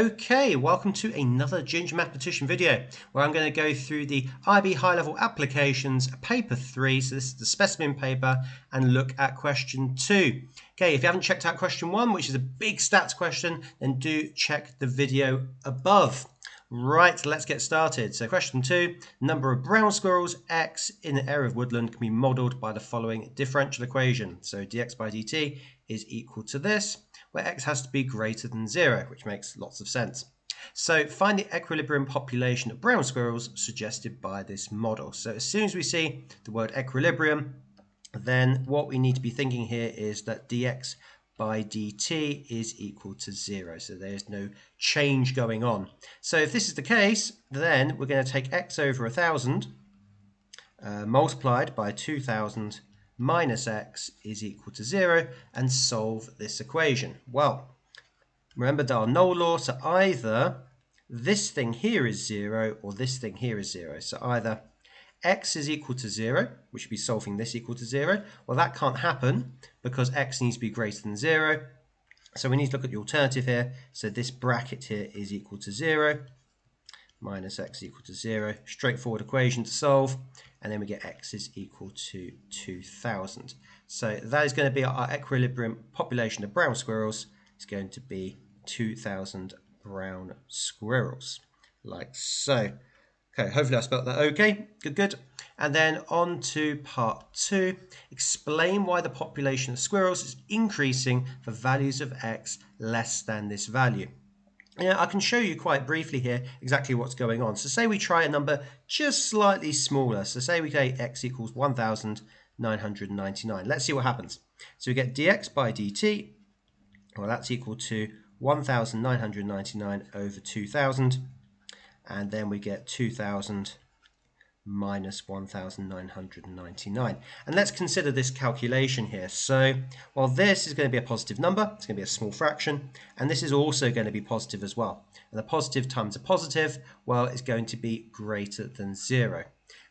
Okay, welcome to another Ginger Mathematician video where I'm going to go through the IB high-level applications paper 3, so this is the specimen paper, and look at question 2. Okay, if you haven't checked out question 1, which is a big stats question, then do check the video above. Right, let's get started. So question 2, number of brown squirrels x in an area of woodland can be modelled by the following differential equation. So dx by dt is equal to this, where x has to be greater than 0, which makes lots of sense. So find the equilibrium population of brown squirrels suggested by this model. So as soon as we see the word equilibrium, then what we need to be thinking here is that dx by dt is equal to 0. So there's no change going on. So if this is the case, then we're going to take x over 1,000 multiplied by 2,000 minus x is equal to 0 and solve this equation. Well, remember our null law, so either this thing here is 0 or this thing here is 0. So either x is equal to 0, which would be solving this equal to 0. Well, that can't happen because x needs to be greater than 0. So we need to look at the alternative here. So this bracket here is equal to 0 minus x equal to 0. Straightforward equation to solve. And then we get x is equal to 2,000. So that is going to be our equilibrium population of brown squirrels. It's going to be 2,000 brown squirrels, like so. Okay, hopefully I spelled that okay. Good. And then on to part 2. Explain why the population of squirrels is increasing for values of x less than this value. I can show you quite briefly here exactly what's going on. So say we try a number just slightly smaller. So say we say x equals 1,999. Let's see what happens. So we get dx by dt. Well, that's equal to 1,999 over 2,000. And then we get 2,000 minus 1,999. And let's consider this calculation here. So, well, this is going to be a positive number. It's going to be a small fraction. And this is also going to be positive as well. And the positive times a positive, well, it's going to be greater than 0.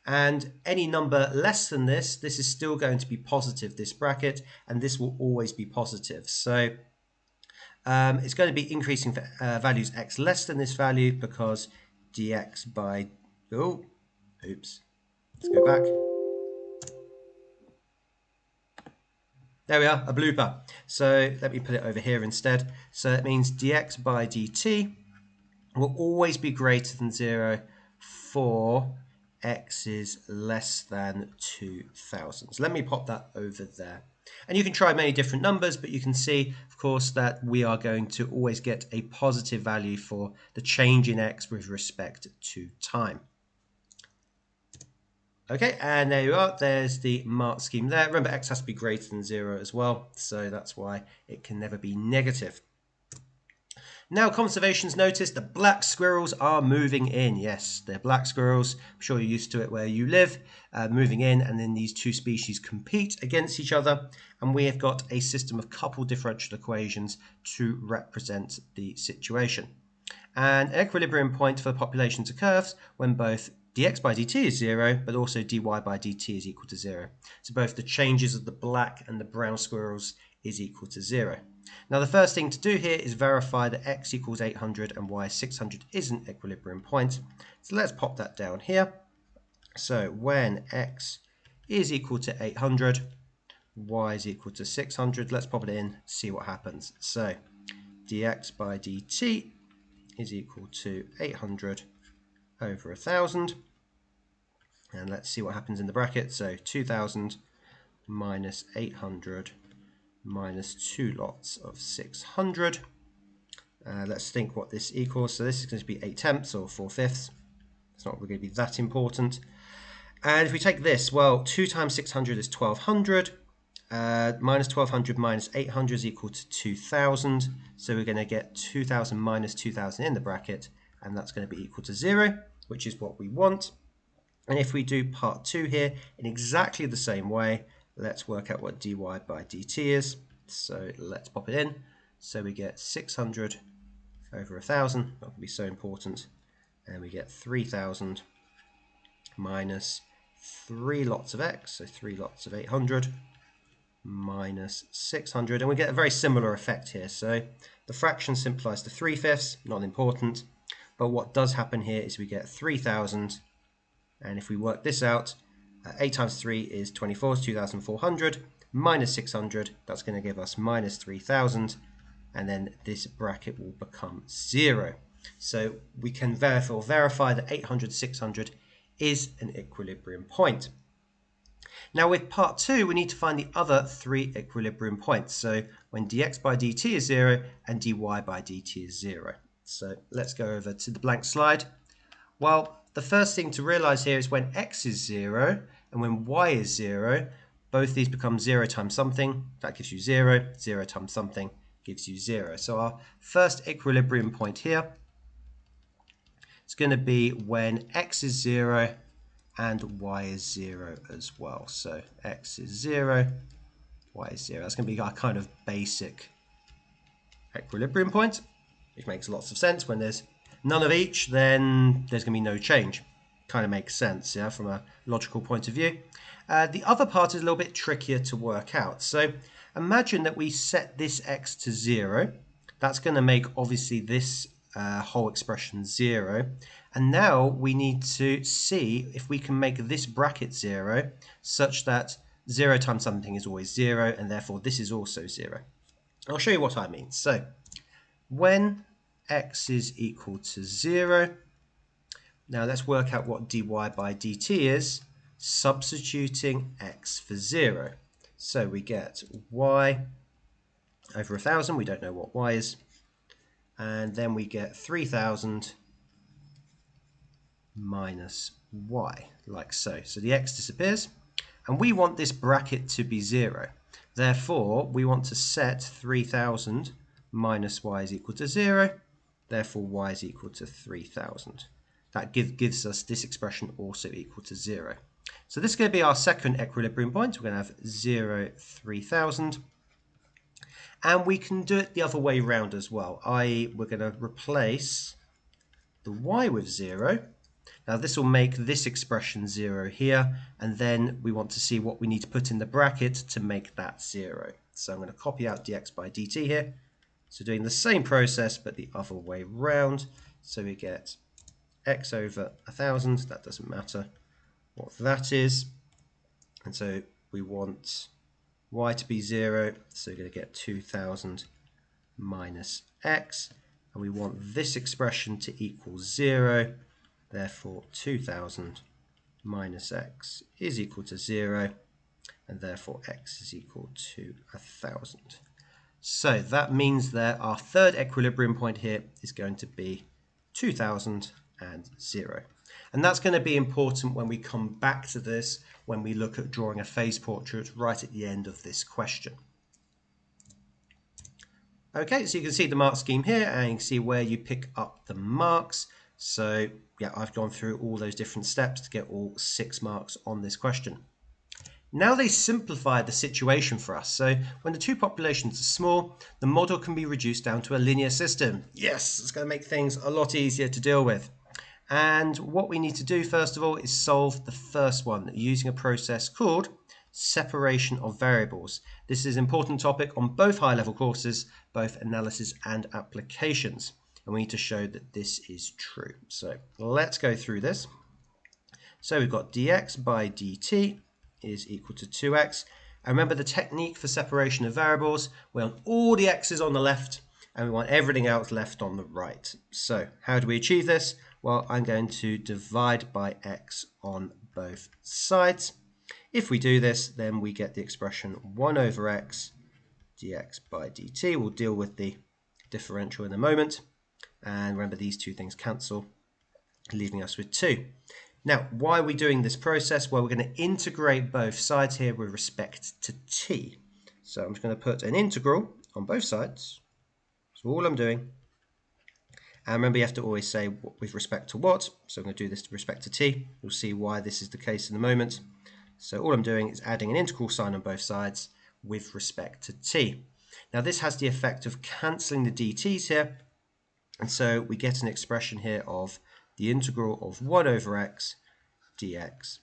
And any number less than this is still going to be positive, this bracket, and this will always be positive. So it's going to be increasing for values x less than this value because dx by, let's go back. There we are, a blooper. So let me put it over here instead. So that means dx by dt will always be greater than 0 for x is less than 2,000. So let me pop that over there. And you can try many different numbers, but you can see, of course, that we are going to always get a positive value for the change in x with respect to time. Okay, and there you are. There's the mark scheme there. Remember, x has to be greater than 0 as well, so that's why it can never be negative. Now, conservation's noticed the black squirrels are moving in. Yes, they're black squirrels. I'm sure you're used to it where you live, moving in, and then these two species compete against each other. And we have got a system of coupled differential equations to represent the situation. And equilibrium point for the populations occurs when both dx by dt is 0, but also dy by dt is equal to 0. So both the changes of the black and the brown squirrels is equal to 0. Now the first thing to do here is verify that x equals 800 and y 600 is an equilibrium point. So let's pop that down here. So when x is equal to 800, y is equal to 600, let's pop it in, see what happens. So dx by dt is equal to 800 over 1,000. And let's see what happens in the bracket. So 2,000 minus 800 minus 2 lots of 600. Let's think what this equals. So this is going to be 8/10 or 4/5. It's not going to be that important. And if we take this, well, 2 times 600 is 1,200. Minus 1,200 minus 800 is equal to 2,000. So we're going to get 2,000 minus 2,000 in the bracket, and that's going to be equal to 0, which is what we want. And if we do part 2 here in exactly the same way, let's work out what dy by dt is. So let's pop it in. So we get 600 over 1,000. That would be so important. And we get 3,000 minus 3 lots of x, so 3 lots of 800, minus 600, and we get a very similar effect here. So the fraction simplifies to 3/5, not important, but what does happen here is we get 3000, and if we work this out, 8 times 3 is 24, it's 2400, minus 600, that's going to give us minus 3000, and then this bracket will become 0. So we can therefore verify that 800, 600 is an equilibrium point. Now with part 2, we need to find the other 3 equilibrium points. So when dx by dt is 0 and dy by dt is 0. So let's go over to the blank slide. Well, the first thing to realize here is when x is 0 and when y is 0, both these become 0 times something. That gives you 0. 0 times something gives you 0. So our first equilibrium point here is going to be when x is 0 and y is 0 as well. So x is 0, y is 0. That's going to be our kind of basic equilibrium point, which makes lots of sense. When there's none of each, then there's going to be no change. Kind of makes sense, yeah, from a logical point of view. The other part is a little bit trickier to work out. So imagine that we set this x to 0. That's going to make obviously this whole expression 0. And now we need to see if we can make this bracket 0 such that 0 times something is always 0, and therefore this is also 0. I'll show you what I mean. So when x is equal to 0, now let's work out what dy by dt is, substituting x for 0. So we get y over 1000, we don't know what y is, and then we get 3000 minus y, like so. So the x disappears, and we want this bracket to be 0. Therefore, we want to set 3000 minus y is equal to 0. Therefore, y is equal to 3000. That gives us this expression also equal to 0. So this is going to be our second equilibrium point. We're going to have 0, 3000. And we can do it the other way around as well, i.e. we're going to replace the y with 0. Now this will make this expression 0 here, and then we want to see what we need to put in the bracket to make that 0. So I'm going to copy out dx by dt here. So doing the same process but the other way round. So we get x over 1000, that doesn't matter what that is. And so we want y to be 0, so we're going to get 2000 minus x. And we want this expression to equal 0. Therefore, 2000 minus x is equal to 0, and therefore x is equal to 1000. So that means that our third equilibrium point here is going to be 2000 and 0. And that's going to be important when we come back to this, when we look at drawing a phase portrait right at the end of this question. Okay, so you can see the mark scheme here, and you can see where you pick up the marks. So yeah, I've gone through all those different steps to get all 6 marks on this question. Now they simplify the situation for us. So when the two populations are small, the model can be reduced down to a linear system. Yes, it's going to make things a lot easier to deal with. And what we need to do first of all is solve the first one using a process called separation of variables. This is an important topic on both high-level courses, both analysis and applications. And we need to show that this is true. So let's go through this. So we've got dx by dt is equal to 2x. And remember the technique for separation of variables, we want all the x's on the left and we want everything else left on the right. So how do we achieve this? Well, I'm going to divide by x on both sides. If we do this, then we get the expression 1 over x dx by dt. We'll deal with the differential in a moment. And remember, these two things cancel, leaving us with 2. Now, why are we doing this process? Well, we're going to integrate both sides here with respect to t. So I'm just going to put an integral on both sides. That's all I'm doing. And remember, you have to always say with respect to what. So I'm going to do this with respect to t. You'll see why this is the case in a moment. So all I'm doing is adding an integral sign on both sides with respect to t. Now, this has the effect of cancelling the dt's here. And so we get an expression here of the integral of 1 over x dx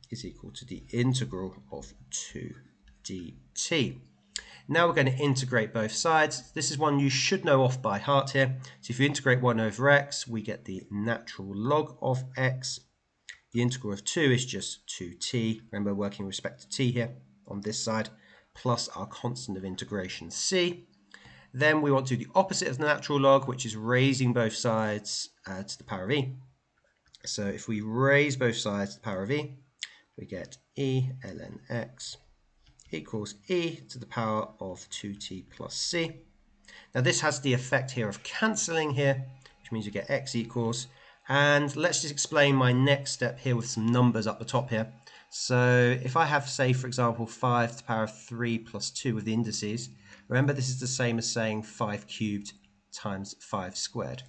is equal to the integral of 2 dt. Now we're going to integrate both sides. This is one you should know off by heart here. So if you integrate 1 over x, we get the natural log of x. The integral of 2 is just 2t. Remember, working with respect to t here on this side, plus our constant of integration c. Then we want to do the opposite of the natural log, which is raising both sides to the power of e. So if we raise both sides to the power of e, we get e ln x equals e to the power of 2t plus c. Now this has the effect here of cancelling here, which means you get x equals, and let's just explain my next step here with some numbers up the top here. So if I have, say, for example, 5 to the power of 3 plus 2 with the indices, remember this is the same as saying 5 cubed times 5 squared.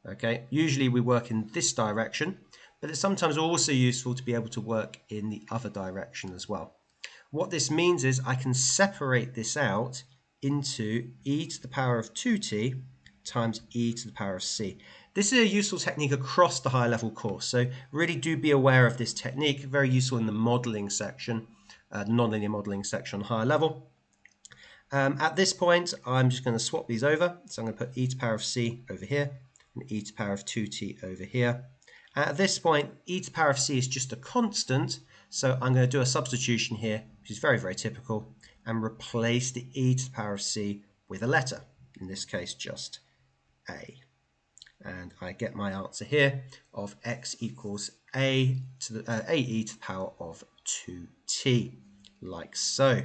Okay, usually we work in this direction, but it's sometimes also useful to be able to work in the other direction as well. What this means is I can separate this out into e to the power of 2t times e to the power of c. This is a useful technique across the higher level course, so really do be aware of this technique. Very useful in the modelling section, the nonlinear modelling section on higher level. At this point, I'm just going to swap these over. So I'm going to put e to the power of c over here and e to the power of 2t over here. At this point, e to the power of c is just a constant, so I'm going to do a substitution here, which is very, very typical, and replace the e to the power of c with a letter, in this case just a. And I get my answer here of x equals ae to the power of 2t, like so.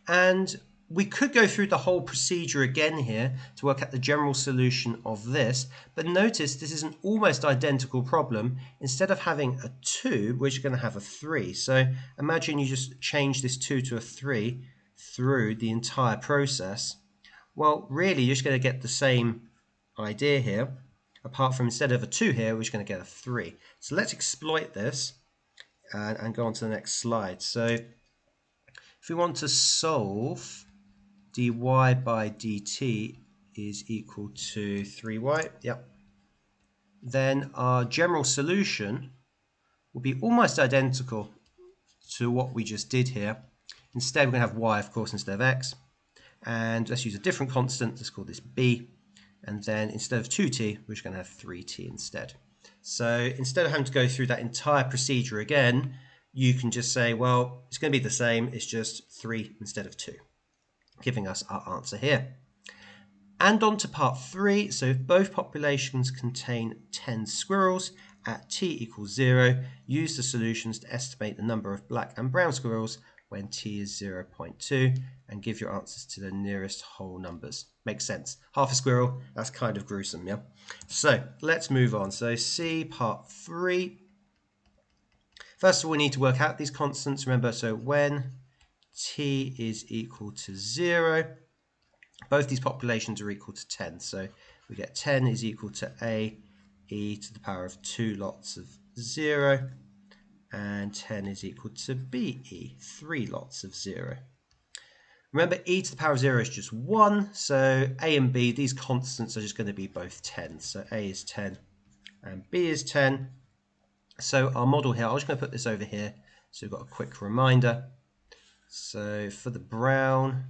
And we could go through the whole procedure again here to work out the general solution of this, but notice this is an almost identical problem. Instead of having a 2, we're just going to have a 3. So imagine you just change this 2 to a 3 through the entire process. Well, really, you're just going to get the same idea here, apart from instead of a 2 here, we're just going to get a 3. So let's exploit this and go on to the next slide. So if we want to solve dy by dt is equal to 3y, yep, then our general solution will be almost identical to what we just did here. Instead, we're going to have y, of course, instead of x. And let's use a different constant. Let's call this b. And then instead of 2t, we're just going to have 3t instead. So instead of having to go through that entire procedure again, you can just say, well, it's going to be the same. It's just 3 instead of 2, giving us our answer here. And on to part 3. So if both populations contain 10 squirrels at t equals 0, use the solutions to estimate the number of black and brown squirrels when t is 0.2 and give your answers to the nearest whole numbers. Makes sense. Half a squirrel, that's kind of gruesome, yeah? So let's move on. So see part 3. First of all, we need to work out these constants. Remember, so when t is equal to 0, both these populations are equal to 10. So we get 10 is equal to a e to the power of 2 lots of 0, and 10 is equal to be 3 lots of 0. Remember, e to the power of 0 is just 1, so a and b, these constants are just going to be both 10. So a is 10 and b is 10. So our model here, I'm just going to put this over here so we've got a quick reminder. So for the brown,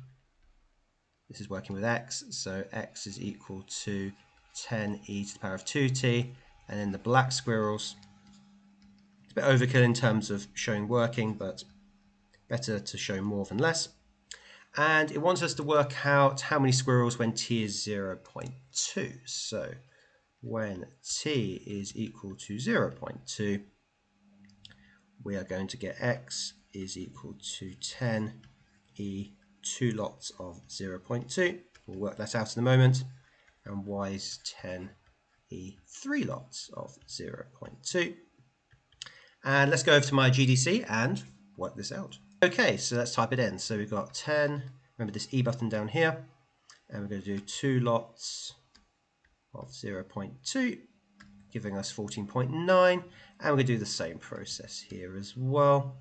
this is working with x, so x is equal to 10e to the power of 2t, and then the black squirrels, it's a bit overkill in terms of showing working, but better to show more than less. And it wants us to work out how many squirrels when t is 0.2. So when t is equal to 0.2, we are going to get x is equal to 10e 2 lots of 0.2. We'll work that out in a moment. And y is 10e 3 lots of 0.2. And let's go over to my GDC and work this out. Okay, so let's type it in. So we've got 10, remember this E button down here, and we're going to do 2 lots of 0.2, giving us 14.9, and we're going to do the same process here as well.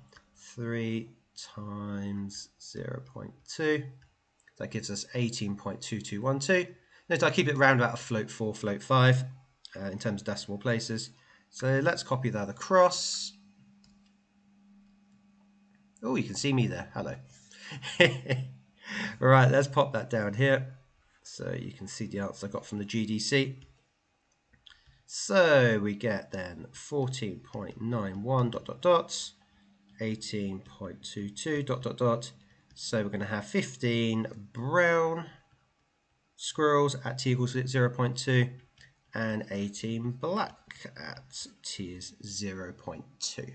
3 times 0.2, that gives us 18.2212. Note I keep it round about a float 4, float 5 in terms of decimal places. So let's copy that across. Oh, you can see me there. Hello. Right, let's pop that down here so you can see the answer I got from the GDC. So we get then 14.91 dot dot dot, 18.22 dot dot dot. So we're going to have 15 brown squirrels at t equals 0.2 and 18 black at t is 0.2.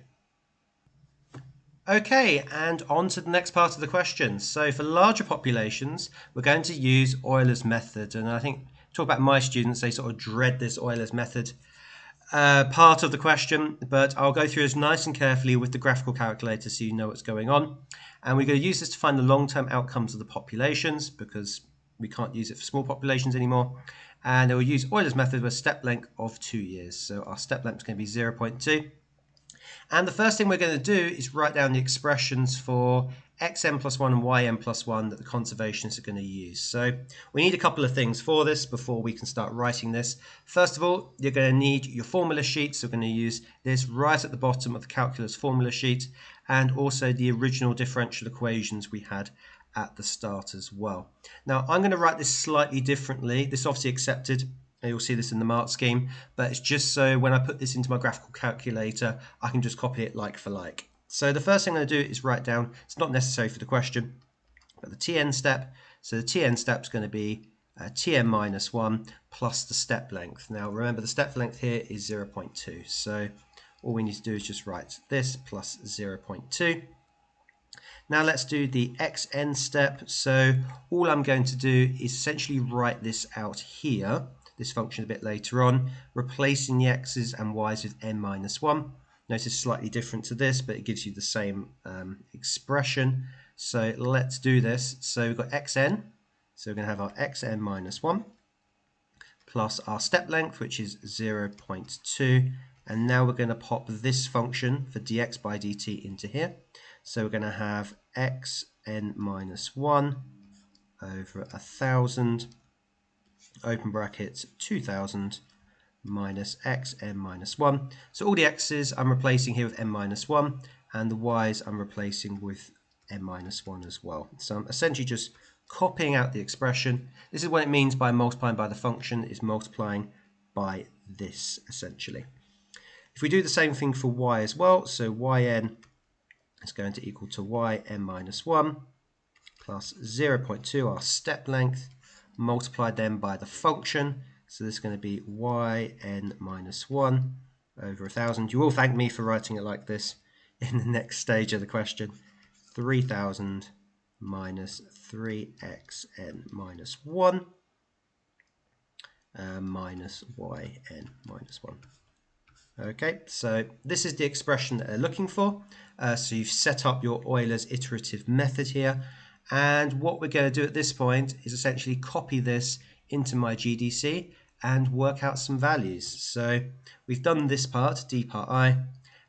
Okay, and on to the next part of the question. So for larger populations, we're going to use Euler's method. And I think, talk about my students, they sort of dread this Euler's method part of the question, but I'll go through this nice and carefully with the graphical calculator so you know what's going on. And we're going to use this to find the long-term outcomes of the populations because we can't use it for small populations anymore. And we'll use Euler's method with a step length of 2 years. So our step length is going to be 0.2. And the first thing we're going to do is write down the expressions for xn plus 1 and yn plus 1 that the conservationists are going to use. So we need a couple of things for this before we can start writing this. First of all, you're going to need your formula sheet. So we're going to use this right at the bottom of the calculus formula sheet and also the original differential equations we had at the start as well. Now I'm going to write this slightly differently. This is obviously accepted. You'll see this in the mark scheme, but it's just so when I put this into my graphical calculator, I can just copy it like for like. So the first thing I'm going to do is write down, it's not necessary for the question, but the Tn step. So the Tn step is going to be Tn minus 1 plus the step length. Now remember the step length here is 0.2. So all we need to do is just write this plus 0.2. Now let's do the xn step. So all I'm going to do is essentially write this out here, this function a bit later on, replacing the x's and y's with n minus 1. Notice it's slightly different to this, but it gives you the same expression. So let's do this. So we've got xn, so we're going to have our xn minus 1 plus our step length, which is 0.2. And now we're going to pop this function for dx by dt into here. So we're going to have xn minus 1 over 1,000, open brackets, 2,000 minus xn minus 1. So all the x's I'm replacing here with n minus 1, and the y's I'm replacing with n minus 1 as well. So I'm essentially just copying out the expression. This is what it means by multiplying by the function, is multiplying by this essentially. If we do the same thing for y as well, so yn is going to equal to yn minus 1 plus 0.2, our step length, multiplied then by the function. So this is going to be yn minus 1 over 1,000. You will thank me for writing it like this in the next stage of the question. 3,000 minus 3xn minus 1 minus yn minus 1. Okay, so this is the expression that they're looking for. So you've set up your Euler's iterative method here. And what we're going to do at this point is essentially copy this into my GDC and work out some values. So we've done this part, d part I,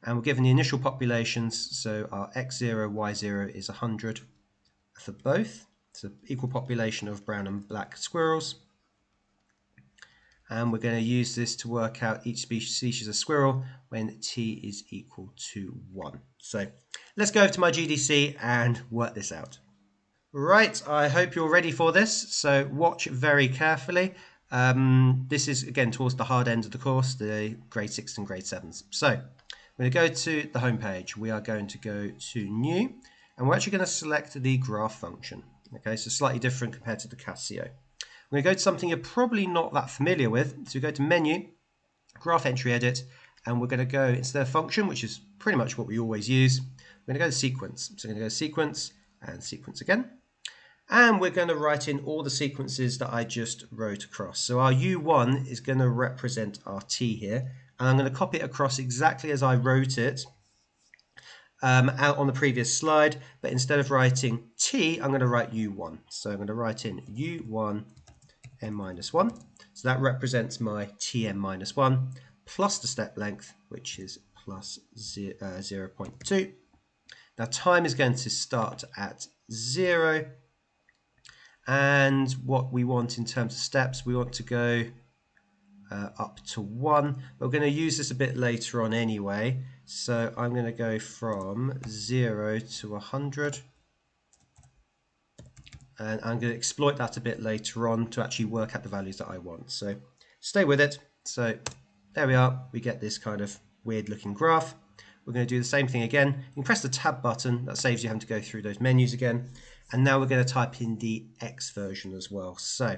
and we're given the initial populations. So our x0, y0 is 100 for both. So equal population of brown and black squirrels. And we're going to use this to work out each species of squirrel when t is equal to 1. So let's go over to my GDC and work this out. Right, I hope you're ready for this, so watch very carefully. This is, again, towards the hard end of the course, the grade 6 and grade 7s. So I'm going to go to the home page. We are going to go to New, and we're actually going to select the graph function. Okay, so slightly different compared to the Casio. We're going to go to something you're probably not that familiar with. So we go to Menu, Graph Entry Edit, and we're going to go, instead of function, which is pretty much what we always use, we're going to go to Sequence. So we're going to go to Sequence and Sequence again. And we're going to write in all the sequences that I just wrote across. So our U1 is going to represent our T here. And I'm going to copy it across exactly as I wrote it out on the previous slide. But instead of writing T, I'm going to write U1. So I'm going to write in U1 n minus 1. So that represents my Tn minus 1 plus the step length, which is plus 0.2. Now time is going to start at 0. And what we want in terms of steps, we want to go up to 1. But we're going to use this a bit later on anyway. So I'm going to go from 0 to 100. and I'm going to exploit that a bit later on to actually work out the values that I want. So stay with it. So there we are. We get this kind of weird looking graph. We're going to do the same thing again. You can press the tab button. That saves you having to go through those menus again. And now we're going to type in the x version as well. So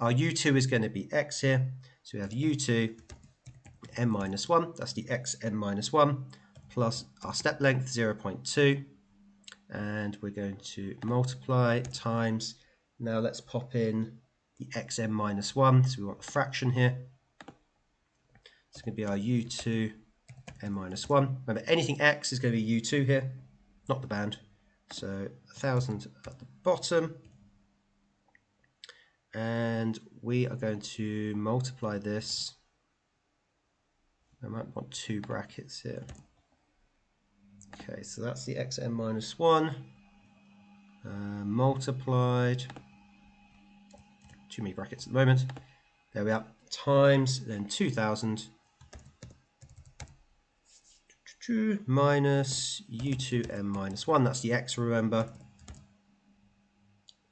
our u2 is going to be x here. So we have u2 n minus 1. That's the x n minus 1 plus our step length 0.2. And we're going to multiply times. Now let's pop in the xn minus 1. So we want the fraction here. It's going to be our u2 n minus 1. Remember, anything x is going to be u2 here, not the band. So 1000 at the bottom. And we are going to multiply this. I might want 2 brackets here. Okay, so that's the xn minus 1 multiplied, too many brackets at the moment, there we are, times then 2000 minus u2n minus 1, that's the x, remember,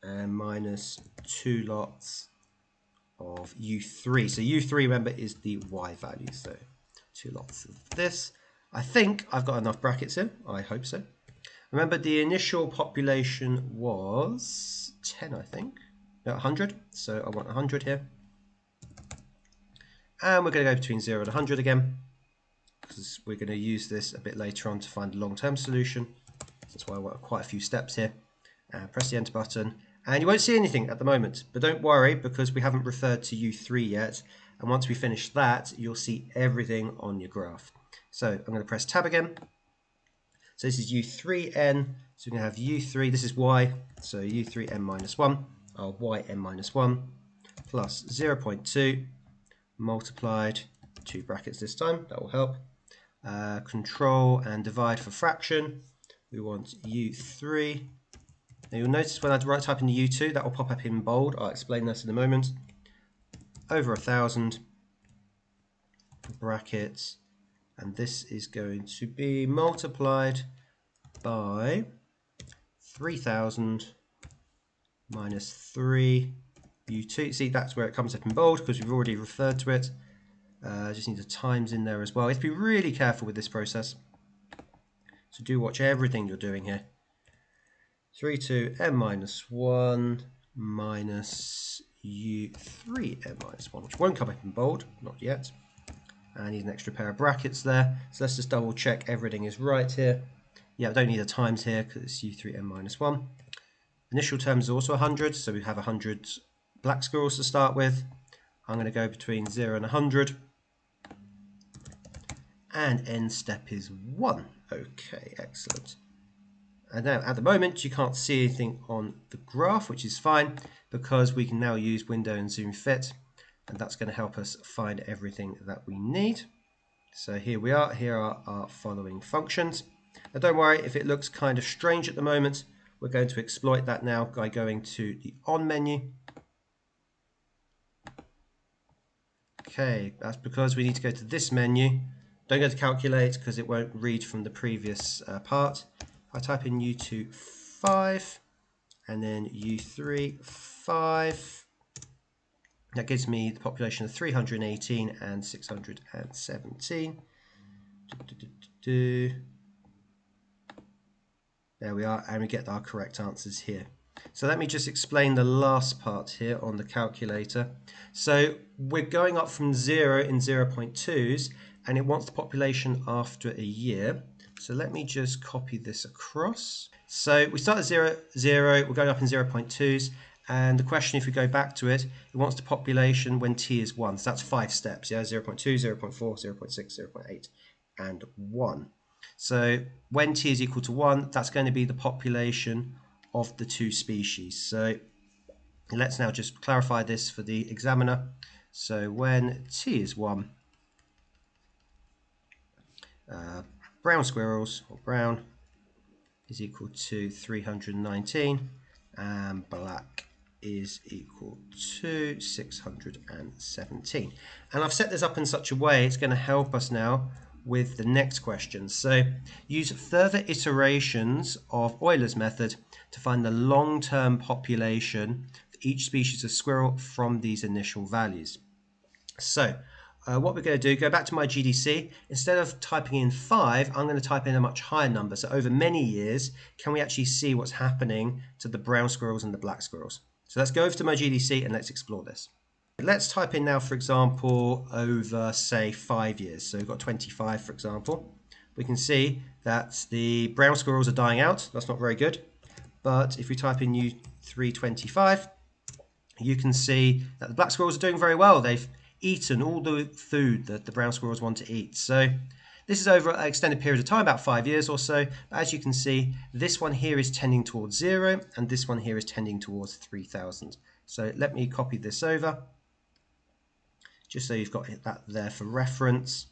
and minus 2 lots of u3. So u3, remember, is the y value, so 2 lots of this. I think I've got enough brackets here. I hope so. Remember, the initial population was 10, I think. No, 100. So I want 100 here. And we're going to go between 0 and 100 again, because we're going to use this a bit later on to find a long-term solution. That's why I want quite a few steps here. Press the enter button. And you won't see anything at the moment. But don't worry, because we haven't referred to U3 yet. And once we finish that, you'll see everything on your graph. So I'm going to press tab again. So this is u3n. So we're going to have u3. This is y. So u3n minus 1. Our yn minus 1 plus 0.2 multiplied, 2 brackets this time. That will help. Control and divide for fraction. We want u3. Now you'll notice when I type in the u2, that will pop up in bold. I'll explain this in a moment. Over 1000 brackets. And this is going to be multiplied by 3000 minus 3 u2. See, that's where it comes up in bold because we've already referred to it. Just need the times in there as well. You have to be really careful with this process. So do watch everything you're doing here. 3 to n minus 1 minus u3 n minus 1, which won't come up in bold, not yet. I need an extra pair of brackets there. So let's just double check everything is right here. Yeah, I don't need the times here because it's u3n minus 1. Initial term is also 100, so we have 100 black squirrels to start with. I'm going to go between 0 and 100. And end step is 1. Okay, excellent. And now at the moment you can't see anything on the graph, which is fine because we can now use window and zoom fit. And that's going to help us find everything that we need. So here we are. Here are our following functions. Now don't worry if it looks kind of strange at the moment. We're going to exploit that now by going to the on menu. Okay, that's because we need to go to this menu. Don't go to calculate because it won't read from the previous part. If I type in U2 5 and then U3 5. That gives me the population of 318 and 617. There we are, and we get our correct answers here. So let me just explain the last part here on the calculator. So we're going up from 0 in 0.2s, and it wants the population after a year. So let me just copy this across. So we start at 0, 0, we're going up in 0.2s. And the question, if we go back to it, it wants the population when t is 1. So that's 5 steps, yeah? 0.2, 0.4, 0.6, 0.8, and 1. So when t is equal to 1, that's going to be the population of the two species. So let's now just clarify this for the examiner. So when t is 1, brown squirrels, or brown, is equal to 319, and black is equal to 617. And I've set this up in such a way it's going to help us now with the next question. So use further iterations of Euler's method to find the long-term population for each species of squirrel from these initial values. So what we're going to do, go back to my GDC. Instead of typing in 5, I'm going to type in a much higher number. So over many years, can we actually see what's happening to the brown squirrels and the black squirrels? So let's go over to my GDC and let's explore this. Let's type in now, for example, over, say, 5 years. So we've got 25, for example. We can see that the brown squirrels are dying out. That's not very good. But if we type in U325, you can see that the black squirrels are doing very well. They've eaten all the food that the brown squirrels want to eat. So this is over an extended period of time, about 5 years or so. But as you can see, this one here is tending towards 0, and this one here is tending towards 3,000. So let me copy this over, just so you've got that there for reference.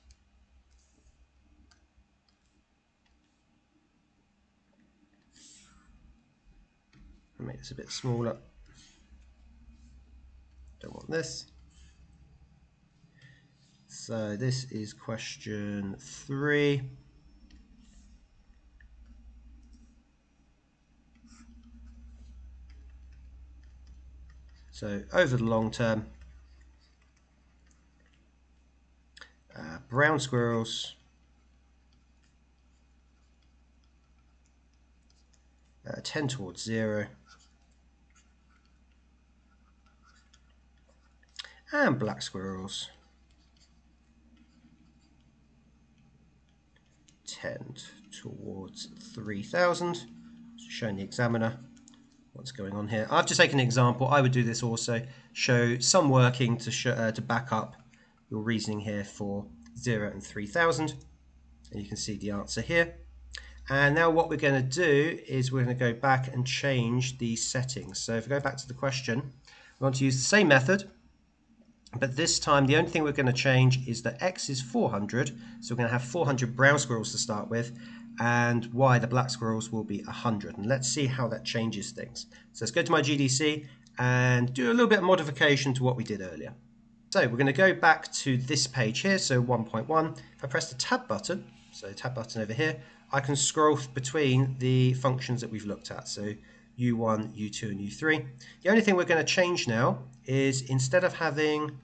I'll make this a bit smaller. Don't want this. So this is question 3. So over the long term, brown squirrels tend towards 0, and black squirrels tend towards 3,000. Showing the examiner what's going on here. I've just taken an example. I would do this also. Show some working to back up your reasoning here for 0 and 3,000. And you can see the answer here. And now what we're going to do is we're going to go back and change the settings. So if we go back to the question, we want to use the same method, but this time the only thing we're going to change is that x is 400. So we're going to have 400 brown squirrels to start with, and y, the black squirrels, will be 100. And let's see how that changes things. So let's go to my GDC and do a little bit of modification to what we did earlier. So we're going to go back to this page here, so 1.1. If I press the tab button, so tab button over here, I can scroll between the functions that we've looked at, so U1, U2, and U3. The only thing we're going to change now is, instead of having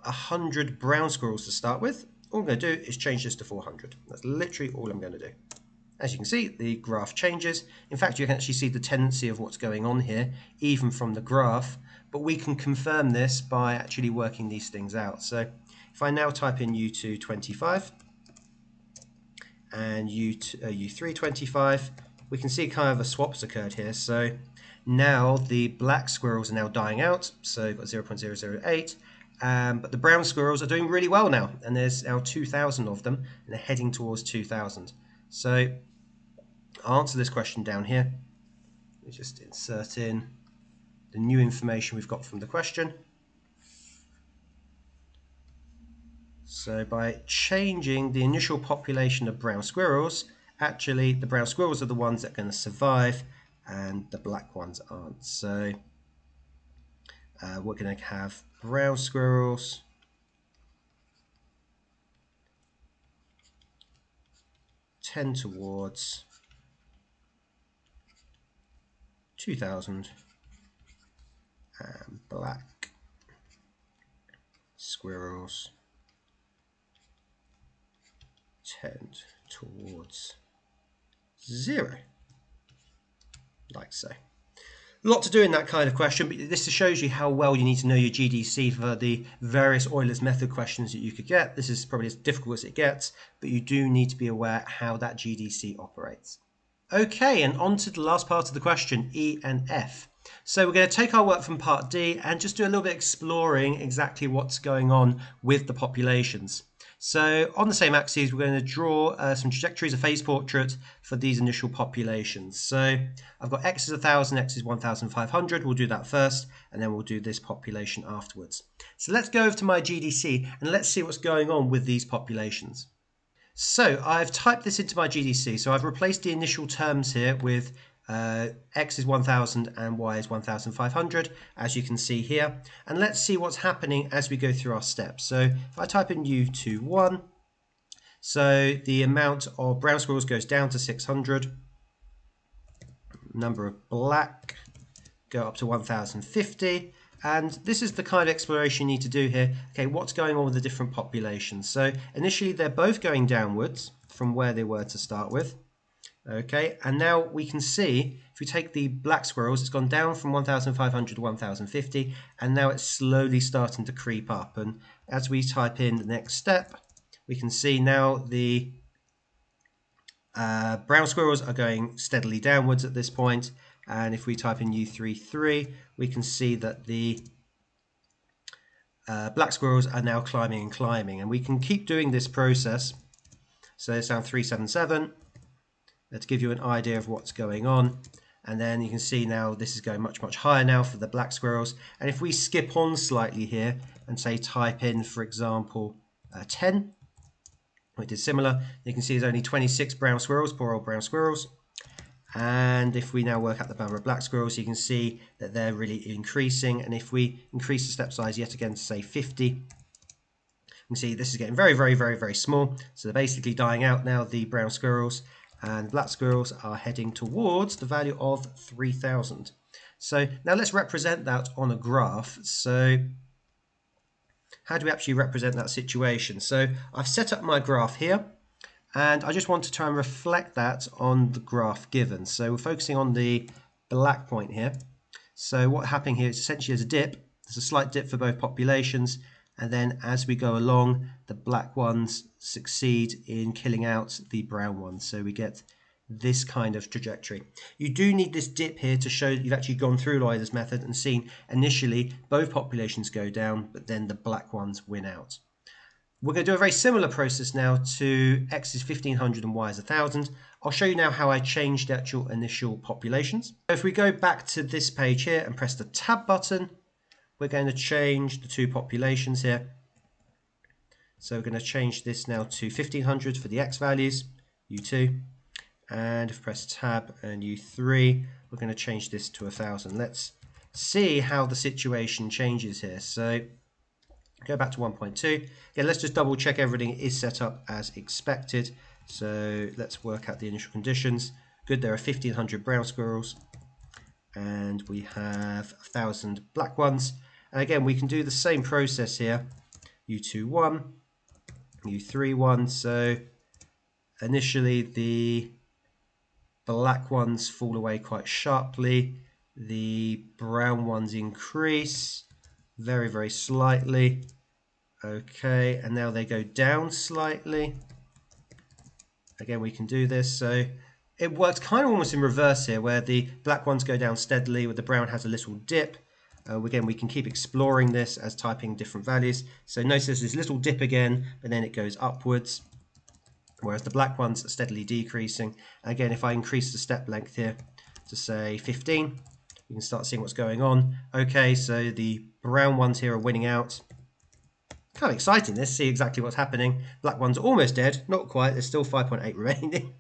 100 brown squirrels to start with, all I'm going to do is change this to 400. That's literally all I'm going to do. As you can see, the graph changes. In fact, you can actually see the tendency of what's going on here, even from the graph, but we can confirm this by actually working these things out. So if I now type in U225, and U325, we can see kind of a swap's occurred here. So now the black squirrels are now dying out, so you've got 0.008, but the brown squirrels are doing really well now, and there's now 2,000 of them, and they're heading towards 2,000. So I'll answer this question down here. We just insert in the new information we've got from the question. So by changing the initial population of brown squirrels, actually the brown squirrels are the ones that are going to survive and the black ones aren't. So we're going to have brown squirrels tend towards 2,000 and black squirrels tend towards 0, like so. A lot to do in that kind of question, but this shows you how well you need to know your GDC for the various Euler's method questions that you could get. This is probably as difficult as it gets, but you do need to be aware how that GDC operates. Okay, and on to the last part of the question, E and F. So we're going to take our work from part D and just do a little bit exploring exactly what's going on with the populations. So on the same axes, we're going to draw some trajectories, a phase portrait for these initial populations. So I've got x is 1,000, x is 1,500. We'll do that first, and then we'll do this population afterwards. So let's go over to my GDC, and let's see what's going on with these populations. So I've typed this into my GDC. So I've replaced the initial terms here with x is 1,000 and y is 1,500, as you can see here. And let's see what's happening as we go through our steps. So if I type in U21, So the amount of brown squirrels goes down to 600. Number of black go up to 1050. And this is the kind of exploration you need to do here. Okay, what's going on with the different populations? So initially they're both going downwards from where they were to start with. Okay, and now we can see if we take the black squirrels, it's gone down from 1500 to 1050, and now it's slowly starting to creep up. And as we type in the next step, we can see now the brown squirrels are going steadily downwards at this point. And if we type in U33, we can see that the black squirrels are now climbing and climbing. And we can keep doing this process. So it's down 377. To give you an idea of what's going on. And then you can see now this is going much, much higher now for the black squirrels. And if we skip on slightly here and say type in, for example, 10, we did similar, you can see there's only 26 brown squirrels, poor old brown squirrels. And if we now work out the number of black squirrels, you can see that they're really increasing. And if we increase the step size yet again to say 50, you can see this is getting very, very, very, very small. So they're basically dying out now, the brown squirrels. And black squirrels are heading towards the value of 3000. So now let's represent that on a graph. So how do we actually represent that situation? So I've set up my graph here, and I just want to try and reflect that on the graph given. So we're focusing on the black point here. So what's happening here is essentially there's a dip. There's a slight dip for both populations. And then as we go along, the black ones succeed in killing out the brown ones. So we get this kind of trajectory. You do need this dip here to show that you've actually gone through Euler's method and seen initially both populations go down, but then the black ones win out. We're going to do a very similar process now to X is 1500 and Y is 1000. I'll show you now how I changed the actual initial populations. So if we go back to this page here and press the Tab button, we're going to change the two populations here. So we're going to change this now to 1500 for the X values, U2. And if we press Tab and U3, we're going to change this to 1000. Let's see how the situation changes here. So go back to 1.2. Again, let's just double check everything is set up as expected. So let's work out the initial conditions. Good, there are 1500 brown squirrels. And we have 1000 black ones. And again, we can do the same process here. U2-1, U3-1. So initially the black ones fall away quite sharply. The brown ones increase very, very slightly. Okay, and now they go down slightly. Again, we can do this. So it works kind of almost in reverse here, where the black ones go down steadily, where the brown has a little dip. Again, we can keep exploring this as typing different values. So notice there's this little dip again, but then it goes upwards, whereas the black ones are steadily decreasing. Again, if I increase the step length here to say 15, you can start seeing what's going on. Okay, so the brown ones here are winning out. Kind of exciting this, see exactly what's happening. Black ones are almost dead, not quite, there's still 5.8 remaining.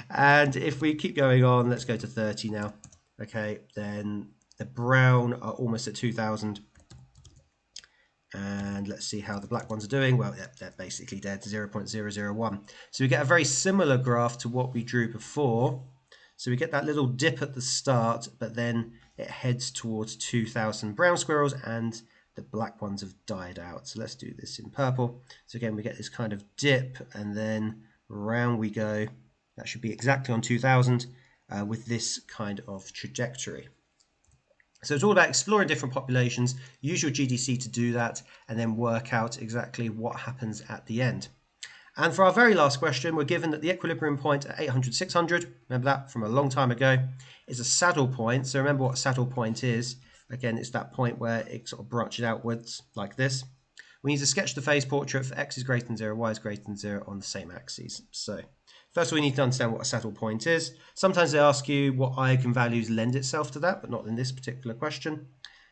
And if we keep going on, let's go to 30 now. Okay, then the brown are almost at 2000. And let's see how the black ones are doing. Well, they're basically dead, 0.001. So we get a very similar graph to what we drew before. So we get that little dip at the start, but then it heads towards 2000 brown squirrels and the black ones have died out. So let's do this in purple. So again, we get this kind of dip and then round we go. That should be exactly on 2000 with this kind of trajectory. So it's all about exploring different populations, use your GDC to do that, and then work out exactly what happens at the end. And for our very last question, we're given that the equilibrium point at 800, 600, remember that from a long time ago, is a saddle point. So remember what a saddle point is. Again, it's that point where it sort of branches outwards like this. We need to sketch the phase portrait for x is greater than 0, y is greater than 0 on the same axes. So first we need to understand what a saddle point is. Sometimes they ask you what eigenvalues lend itself to that, but not in this particular question.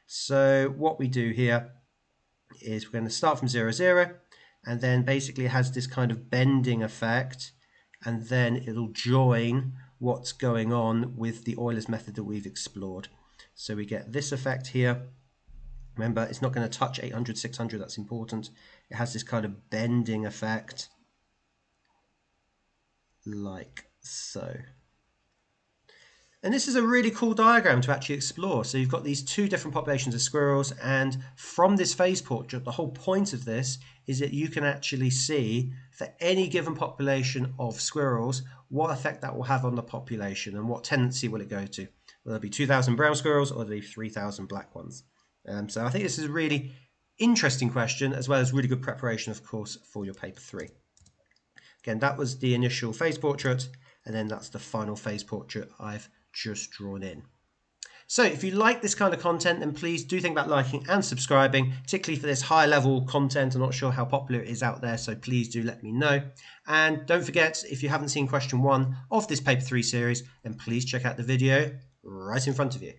So what we do here is we're going to start from 0, 0, and then basically it has this kind of bending effect, and then it'll join what's going on with the Euler's method that we've explored. So we get this effect here. Remember, it's not going to touch 800, 600, that's important. It has this kind of bending effect. like so. And this is a really cool diagram to actually explore. So you've got these two different populations of squirrels, and from this phase portrait, the whole point of this is that you can actually see for any given population of squirrels what effect that will have on the population and what tendency will it go to. Will there be 2,000 brown squirrels or will there be 3,000 black ones? So I think this is a really interesting question, as well as really good preparation, of course, for your paper 3. Again, that was the initial phase portrait, and then that's the final phase portrait I've just drawn in. So if you like this kind of content, then please do think about liking and subscribing, particularly for this high level content. I'm not sure how popular it is out there, so please do let me know. And don't forget, if you haven't seen question 1 of this paper 3 series, then please check out the video right in front of you.